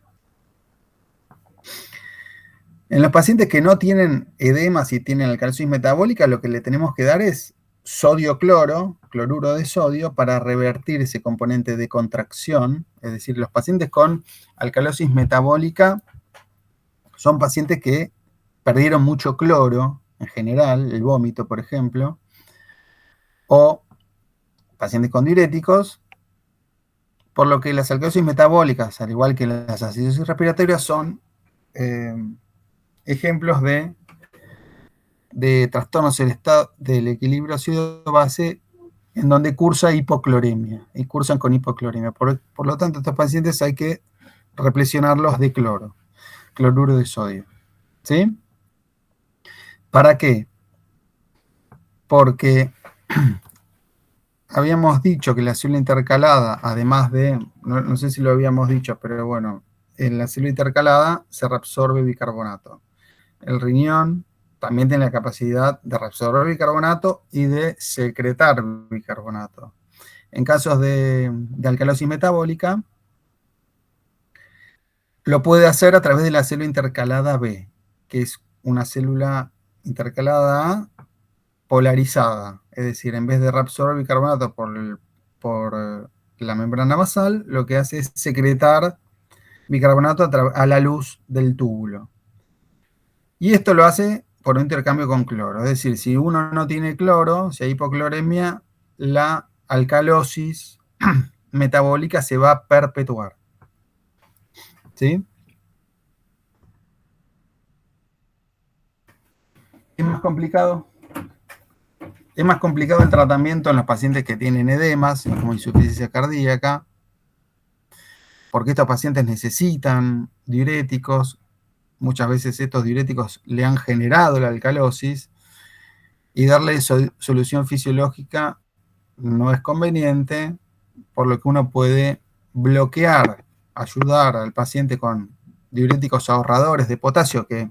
En los pacientes que no tienen edemas y tienen alcalosis metabólica, lo que le tenemos que dar es sodio-cloro, cloruro de sodio, para revertir ese componente de contracción. Es decir, los pacientes con alcalosis metabólica son pacientes que perdieron mucho cloro, en general, el vómito, por ejemplo, o pacientes con diuréticos, por lo que las alcalosis metabólicas, al igual que las acidosis respiratorias, son ejemplos de trastornos del equilibrio ácido-base en donde cursa hipocloremia, y cursan con hipocloremia. Por lo tanto, estos pacientes hay que replesionarlos de cloruro de sodio. ¿Sí? ¿Para qué? Porque habíamos dicho que la célula intercalada, además de, no sé si lo habíamos dicho, pero bueno, en la célula intercalada se reabsorbe bicarbonato. El riñón también tiene la capacidad de reabsorber bicarbonato y de secretar bicarbonato. En casos de alcalosis metabólica, lo puede hacer a través de la célula intercalada B, que es una célula intercalada A polarizada. Es decir, en vez de reabsorber bicarbonato por la membrana basal, lo que hace es secretar bicarbonato a la luz del túbulo. Y esto lo hace por un intercambio con cloro. Es decir, si uno no tiene cloro, si hay hipocloremia, la alcalosis metabólica se va a perpetuar. ¿Sí? ¿Es más complicado? Es más complicado el tratamiento en los pacientes que tienen edemas, como insuficiencia cardíaca, porque estos pacientes necesitan diuréticos, muchas veces estos diuréticos le han generado la alcalosis, y darle solución fisiológica no es conveniente, por lo que uno puede bloquear, ayudar al paciente con diuréticos ahorradores de potasio que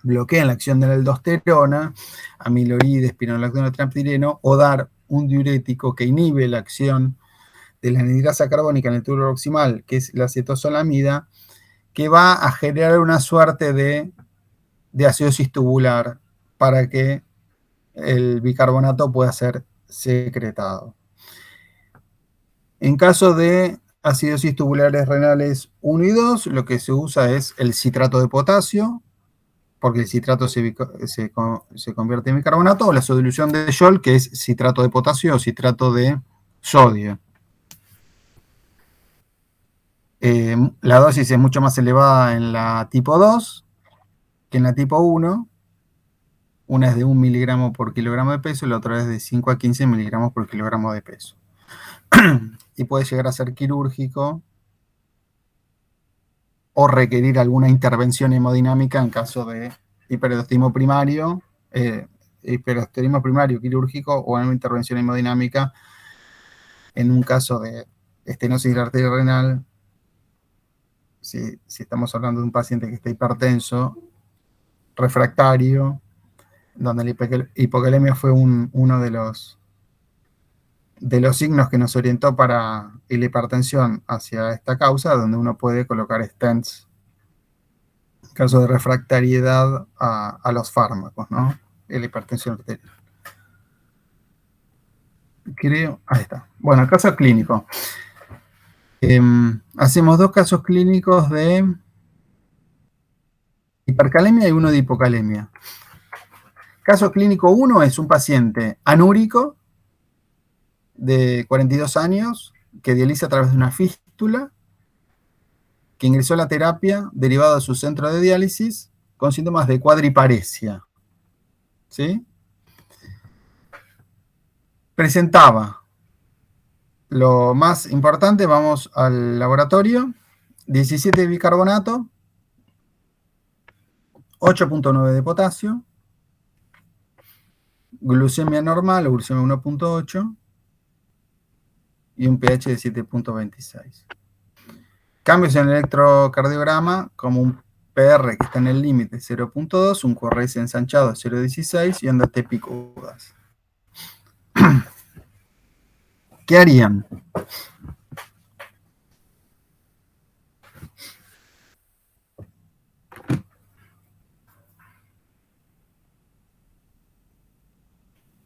bloquean la acción de la aldosterona, amiloide, espironolactona, triptireno, o dar un diurético que inhibe la acción de la anhidrasa carbónica en el túbulo proximal, que es la acetozolamida, que va a generar una suerte de acidosis tubular para que el bicarbonato pueda ser secretado. En caso de acidosis tubulares renales 1 y 2, lo que se usa es el citrato de potasio, porque el citrato se convierte en bicarbonato, o la solución de Scholl, que es citrato de potasio o citrato de sodio. La dosis es mucho más elevada en la tipo 2 que en la tipo 1. Una es de 1 miligramo por kilogramo de peso y la otra es de 5 a 15 miligramos por kilogramo de peso. Y puede llegar a ser quirúrgico o requerir alguna intervención hemodinámica en caso de hiperostotismo primario quirúrgico, o en una intervención hemodinámica en un caso de estenosis de la arteria renal. Si estamos hablando de un paciente que está hipertenso, refractario, donde la hipocalemia fue uno de los signos que nos orientó para la hipertensión hacia esta causa, donde uno puede colocar stents en caso de refractariedad a los fármacos, ¿no? La hipertensión arterial. Ahí está. Bueno, el caso clínico. Hacemos 2 casos clínicos de hipercalemia y uno de hipocalemia. Caso clínico 1 es un paciente anúrico de 42 años que dializa a través de una fístula, que ingresó a la terapia derivado de su centro de diálisis con síntomas de cuadriparesia. ¿Sí? Presentaba, lo más importante, vamos al laboratorio, 17 de bicarbonato, 8.9 de potasio, glucemia normal o glucemia 1.8 y un pH de 7.26. Cambios en el electrocardiograma, como un PR que está en el límite 0.2, un QRS ensanchado de 0.16 y ondas T picudas. ¿Qué harían?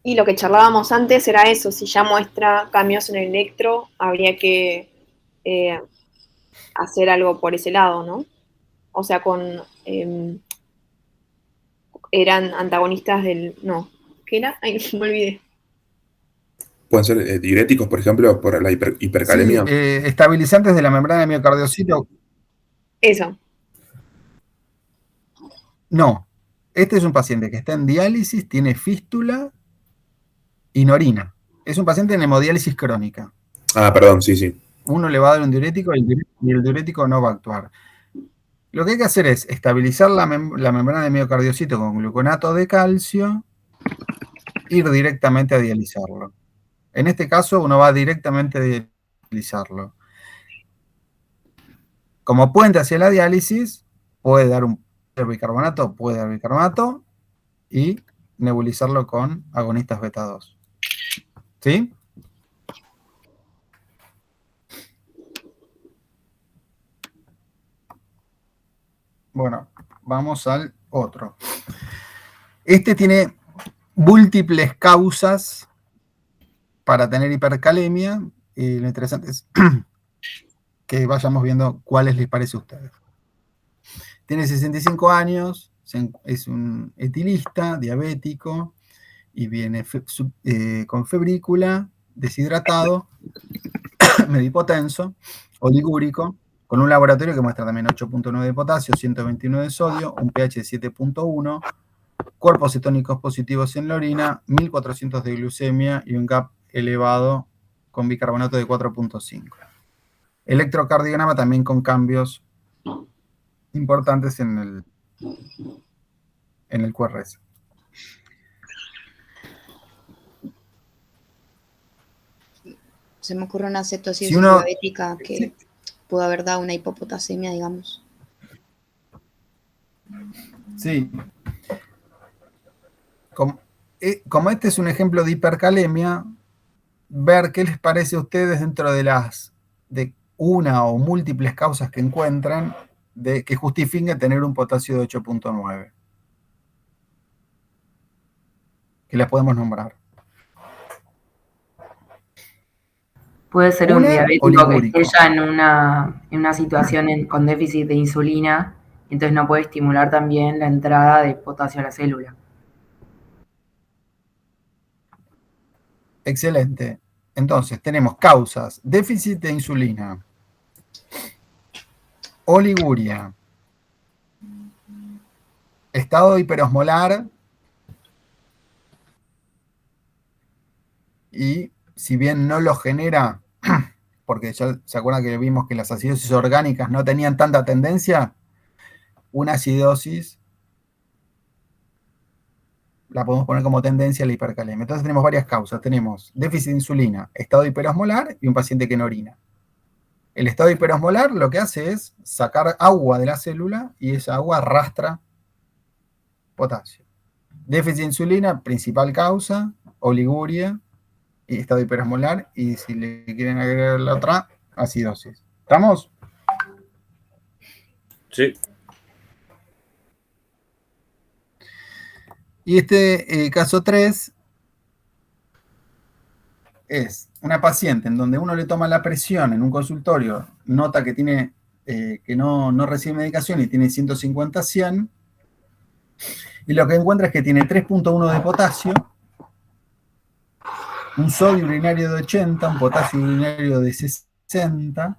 Y lo que charlábamos antes era eso, si ya muestra cambios en el electro, habría que hacer algo por ese lado, ¿no? O sea, eran antagonistas no, ¿qué era? Ay, me olvidé. Pueden ser diuréticos, por ejemplo, por la hipercalemia. Sí, estabilizantes de la membrana de miocardiocito. Eso. No, este es un paciente que está en diálisis, tiene fístula y no orina. Es un paciente en hemodiálisis crónica. Ah, perdón, sí. Uno le va a dar un diurético y el diurético no va a actuar. Lo que hay que hacer es estabilizar la membrana de miocardiocito con gluconato de calcio, ir directamente a dializarlo. En este caso, uno va directamente a dializarlo. Como puente hacia la diálisis, puede dar bicarbonato, y nebulizarlo con agonistas beta 2. ¿Sí? Bueno, vamos al otro. Este tiene múltiples causas para tener hipercalemia, y lo interesante es que vayamos viendo cuáles les parece a ustedes. Tiene 65 años, es un etilista, diabético, y viene con febrícula, deshidratado, medio hipotenso, oligúrico, con un laboratorio que muestra también 8.9 de potasio, 121 de sodio, un pH de 7.1, cuerpos cetónicos positivos en la orina, 1400 de glucemia y un GAP elevado con bicarbonato de 4.5. Electrocardiograma también con cambios importantes en el QRS. Se me ocurre una cetoacidosis Si uno- diabética que pudo haber dado una hipopotasemia, digamos. Sí. Como este es un ejemplo de hipercalemia, ver qué les parece a ustedes dentro de una o múltiples causas que encuentran que justifiquen tener un potasio de 8.9. Que las podemos nombrar. Puede ser un Una, diabético que oligúrico. esté ya en una situación con déficit de insulina, entonces no puede estimular también la entrada de potasio a la célula. Excelente. Entonces, tenemos causas: déficit de insulina, oliguria, estado hiperosmolar, y si bien no lo genera, porque ya se acuerdan que vimos que las acidosis orgánicas no tenían tanta tendencia, una acidosis la podemos poner como tendencia a la hipercalemia. Entonces tenemos varias causas. Tenemos déficit de insulina, estado hiperosmolar y un paciente que no orina. El estado hiperosmolar lo que hace es sacar agua de la célula y esa agua arrastra potasio. Déficit de insulina, principal causa, oliguria y estado hiperosmolar. Y si le quieren agregar la otra, acidosis. ¿Estamos? Sí. Y este caso 3 es una paciente en donde uno le toma la presión en un consultorio, nota que tiene que no recibe medicación y tiene 150-100, y lo que encuentra es que tiene 3.1 de potasio, un sodio urinario de 80, un potasio urinario de 60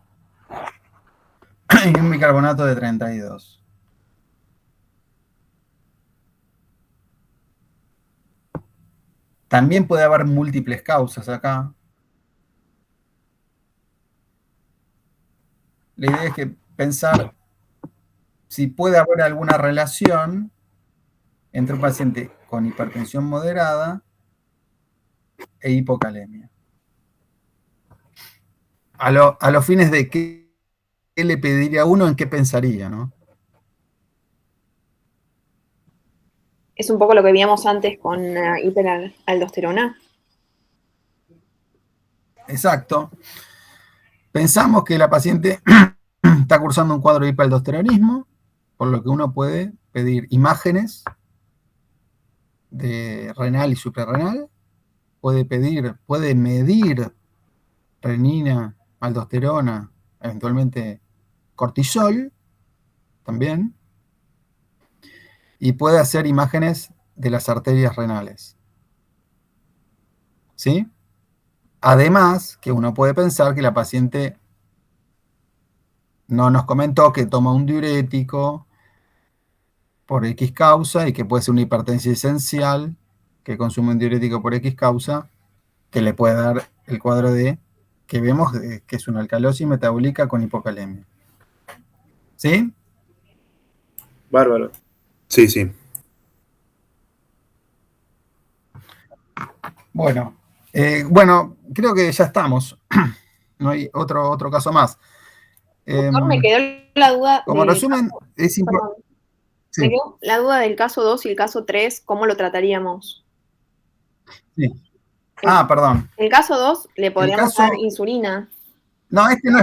y un bicarbonato de 32. También puede haber múltiples causas acá. La idea es que pensar si puede haber alguna relación entre un paciente con hipertensión moderada e hipocalemia. A los fines de qué le pediría a uno, en qué pensaría, ¿no? Es un poco lo que veíamos antes con hiperaldosterona. Exacto. Pensamos que la paciente está cursando un cuadro de hiperaldosteronismo, por lo que uno puede pedir imágenes de renal y suprarrenal, puede medir renina, aldosterona, eventualmente cortisol también, y puede hacer imágenes de las arterias renales. ¿Sí? Además, que uno puede pensar que la paciente no nos comentó que toma un diurético por X causa y que puede ser una hipertensión esencial, que consume un diurético por X causa, que le puede dar el cuadro que vemos que es una alcalosis metabólica con hipocalemia. ¿Sí? Bárbaro. Sí, sí. Bueno, creo que ya estamos. No hay otro caso más. Doctor, me quedó la duda Como resumen, es importante. Me quedó la duda del caso 2 y el caso 3, ¿cómo lo trataríamos? Sí. Perdón. En el caso 2 le podríamos dar insulina. No, este no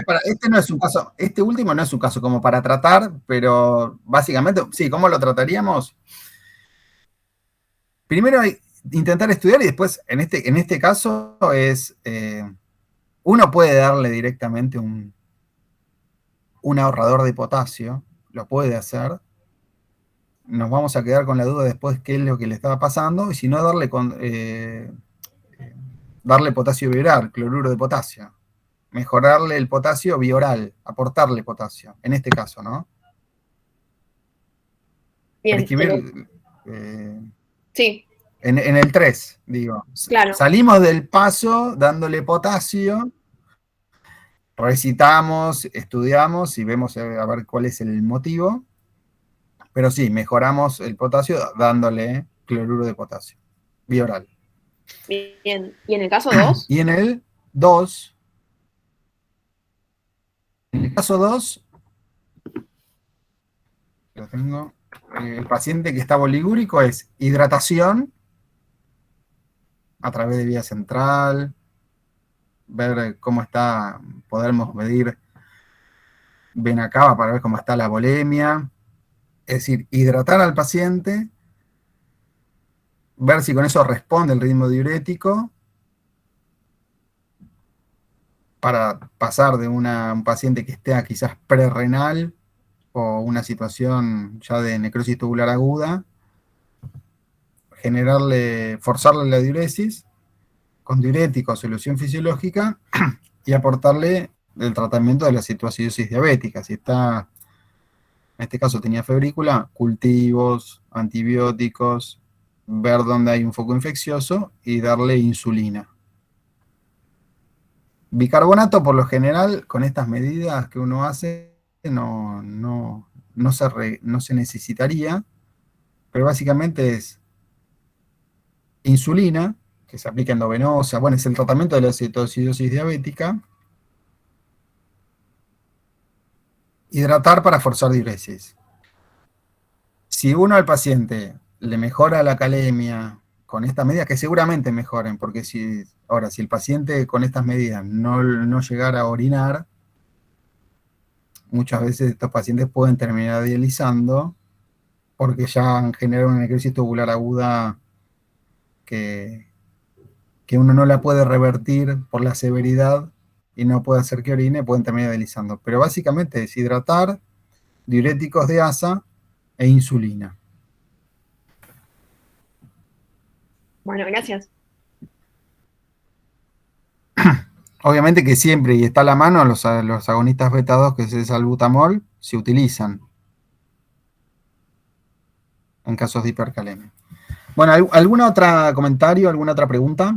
es un caso, este último no es un caso como para tratar, pero básicamente, sí, ¿cómo lo trataríamos? Primero hay intentar estudiar y después, en este caso, uno puede darle directamente un ahorrador de potasio, lo puede hacer. Nos vamos a quedar con la duda después qué es lo que le estaba pasando, y si no, darle potasio bioral, cloruro de potasio. Mejorarle el potasio bioral, aportarle potasio, en este caso, ¿no? Bien. Prescribir, sí. En el 3, digo. Claro. Salimos del paso dándole potasio, recitamos, estudiamos y vemos a ver cuál es el motivo. Pero sí, mejoramos el potasio dándole cloruro de potasio, vía oral. Bien. ¿Y en el caso 2? Y en el 2, en el caso 2, lo tengo, el paciente que está boligúrico es hidratación a través de vía central, ver cómo está, podemos medir vena cava para ver cómo está la volemia, es decir, hidratar al paciente, ver si con eso responde el ritmo diurético, para pasar de un paciente que esté quizás prerrenal o una situación ya de necrosis tubular aguda, forzarle la diuresis con diurético, solución fisiológica, y aportarle el tratamiento de la citoacidosis diabética. Si está, en este caso tenía febrícula, cultivos, antibióticos, ver dónde hay un foco infeccioso y darle insulina. Bicarbonato, por lo general, con estas medidas que uno hace, no se necesitaría, pero básicamente es insulina, que se aplica endovenosa, bueno, es el tratamiento de la cetoacidosis diabética, hidratar para forzar diuresis. Si uno al paciente le mejora la calemia con estas medidas, que seguramente mejoren, porque si el paciente con estas medidas no llegara a orinar, muchas veces estos pacientes pueden terminar dializando porque ya han generado una necrosis tubular aguda que uno no la puede revertir por la severidad y no puede hacer que orine, pueden terminar dializando. Pero básicamente es hidratar, diuréticos de asa e insulina. Bueno, gracias. Obviamente que siempre, y está a la mano, los agonistas beta 2, que es el salbutamol, se utilizan en casos de hipercalemia. Bueno, ¿algún otro comentario, alguna otra pregunta?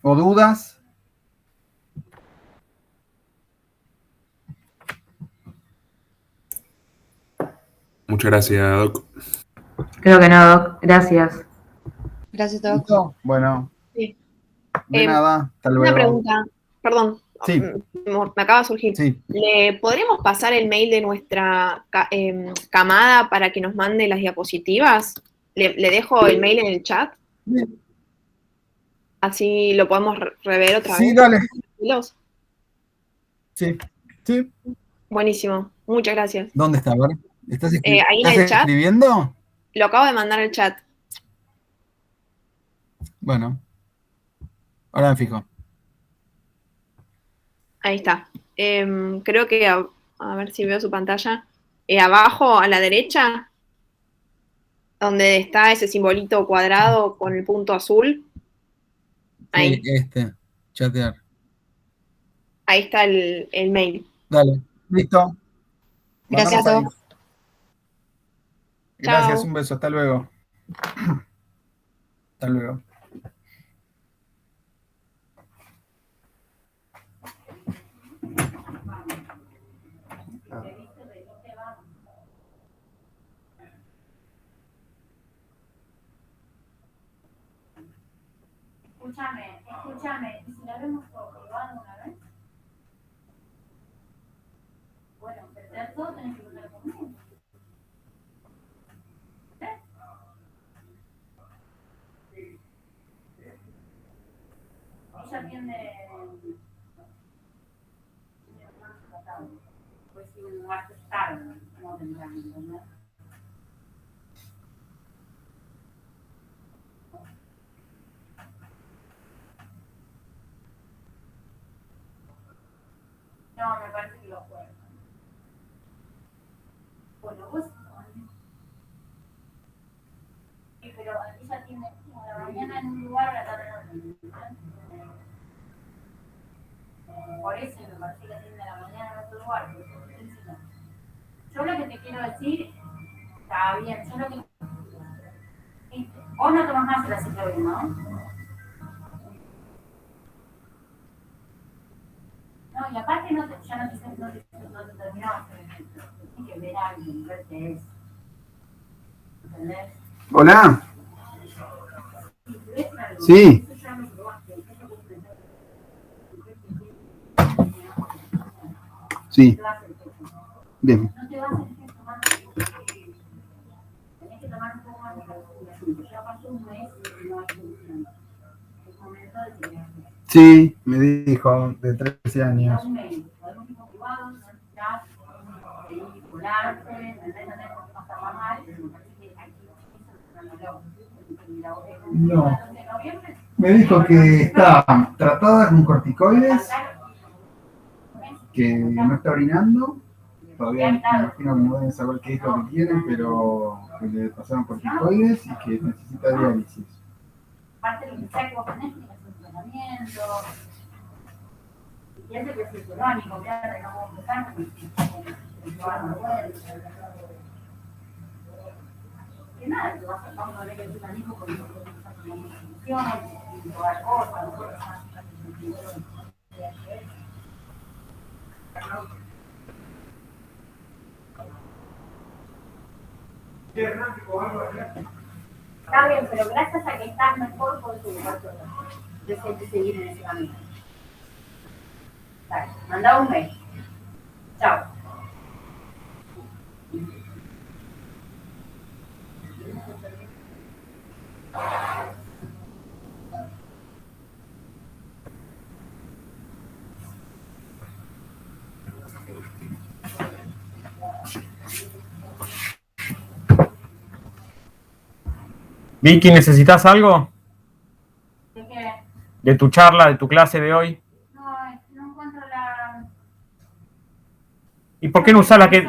¿O dudas? Muchas gracias, Doc. Creo que no, Doc. Gracias. Gracias, Doc. ¿Listo? Bueno, Sí. de nada, hasta luego. Una pregunta, perdón, Sí. me acaba de surgir. Sí, ¿Le podríamos pasar el mail de nuestra camada para que nos mande las diapositivas? ¿Le dejo el mail en el chat? Así lo podemos rever otra sí, vez. dale. Los. Sí, sí. Buenísimo, muchas gracias. ¿Dónde está? A ver, Ahí en ¿estás el chat, escribiendo? lo acabo de mandar al chat. Bueno, ahora me fijo. Ahí está. Creo que, a ver si veo su pantalla. Abajo a la derecha, donde está ese simbolito cuadrado con el punto azul. Ahí, Sí, chatear. ahí está el mail. Dale, listo. Gracias, Mandamos ahí. Doc. Gracias, Chao. un beso, hasta luego. Hasta luego. Escúchame, ¿y si la vemos por privado una vez? Bueno, pero todo tenés que usar conmigo. Ella atiende pues si un martes tarde, no tendrán, ¿entendés? No, me parece que lo juegan. Bueno, vos. Sí, pero ella tiene a la mañana en un lugar, a la tarde en otro. Por eso me parece que atiende a la mañana en otro lugar. Yo lo que te quiero decir, está bien, yo lo que. Vos no tomás más el aciclovir, ¿no? Tiene que ver a alguien, ver qué es. ¿Entendés? Hola. Sí. Sí. Bien. No te vas a hacer tomar. Tenés que tomar un poco más de calcio. Ya pasó un mes y no hay solución. Es momento de que Sí, me dijo, de 13 años. un médico, podemos ir con privados, no necesitas vincularte, ¿entendés? No tenés por qué pasarla mal, pero me parece que hay que No. Me dijo que está tratada con corticoides, que no está orinando. Todavía me imagino que no deben saber qué es lo que tienen, pero que le pasaron corticoides y que necesita diálisis. Aparte de lo que sea que vos tenés, tienes un tratamiento. Y piensa que es el crónico, que ahora no vamos a empezar, que nada, que vas a ver que es un amigo con nutrición, y todas cosas, Está bien, pero gracias a que estás mejor con tu corazón, decidí seguir en ese camino. Dale, manda un mail. Chao. Vicky, ¿necesitas algo ¿De qué? de tu charla, de tu clase de hoy? No, no encuentro la... ¿Y por qué no usás la que...